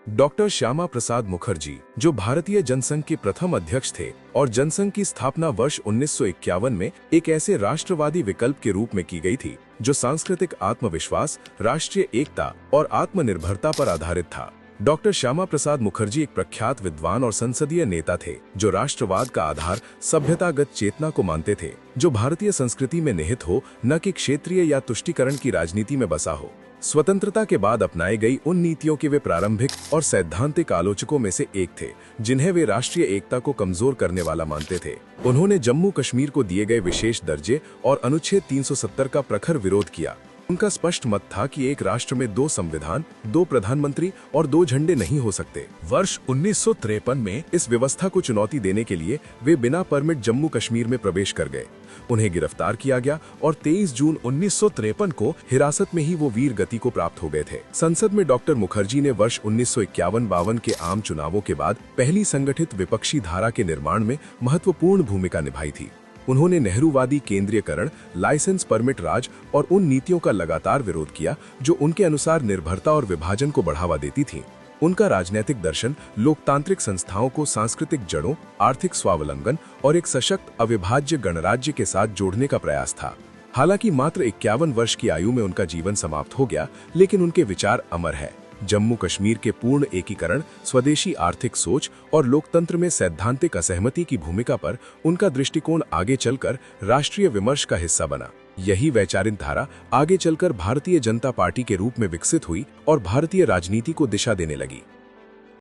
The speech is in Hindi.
डॉक्टर श्यामा प्रसाद मुखर्जी, जो भारतीय जनसंघ के प्रथम अध्यक्ष थे और जनसंघ की स्थापना वर्ष 1951 में एक ऐसे राष्ट्रवादी विकल्प के रूप में की गई थी जो सांस्कृतिक आत्मविश्वास, राष्ट्रीय एकता और आत्मनिर्भरता पर आधारित था। डॉक्टर श्यामा प्रसाद मुखर्जी एक प्रख्यात विद्वान और संसदीय नेता थे जो राष्ट्रवाद का आधार सभ्यतागत चेतना को मानते थे, जो भारतीय संस्कृति में निहित हो, न कि क्षेत्रीय या तुष्टीकरण की राजनीति में बसा हो। स्वतंत्रता के बाद अपनाई गई उन नीतियों के वे प्रारंभिक और सैद्धांतिक आलोचकों में से एक थे, जिन्हें वे राष्ट्रीय एकता को कमजोर करने वाला मानते थे। उन्होंने जम्मू कश्मीर को दिए गए विशेष दर्जे और अनुच्छेद 370 का प्रखर विरोध किया। उनका स्पष्ट मत था कि एक राष्ट्र में 2 संविधान, 2 प्रधानमंत्री और 2 झंडे नहीं हो सकते। वर्ष 1953 में इस व्यवस्था को चुनौती देने के लिए वे बिना परमिट जम्मू कश्मीर में प्रवेश कर गए। उन्हें गिरफ्तार किया गया और 23 जून 1953 को हिरासत में ही वो वीर गति को प्राप्त हो गए थे। संसद में डॉक्टर मुखर्जी ने वर्ष 1951-52 के आम चुनावों के बाद पहली संगठित विपक्षी धारा के निर्माण में महत्वपूर्ण भूमिका निभाई थी। उन्होंने नेहरूवादी केंद्रीयकरण, लाइसेंस परमिट राज और उन नीतियों का लगातार विरोध किया जो उनके अनुसार निर्भरता और विभाजन को बढ़ावा देती थीं। उनका राजनैतिक दर्शन लोकतांत्रिक संस्थाओं को सांस्कृतिक जड़ों, आर्थिक स्वावलंबन और एक सशक्त अविभाज्य गणराज्य के साथ जोड़ने का प्रयास था। हालांकि मात्र 51 वर्ष की आयु में उनका जीवन समाप्त हो गया, लेकिन उनके विचार अमर है। जम्मू कश्मीर के पूर्ण एकीकरण, स्वदेशी आर्थिक सोच और लोकतंत्र में सैद्धांतिक असहमति की भूमिका पर उनका दृष्टिकोण आगे चलकर राष्ट्रीय विमर्श का हिस्सा बना। यही वैचारिक धारा आगे चलकर भारतीय जनता पार्टी के रूप में विकसित हुई और भारतीय राजनीति को दिशा देने लगी।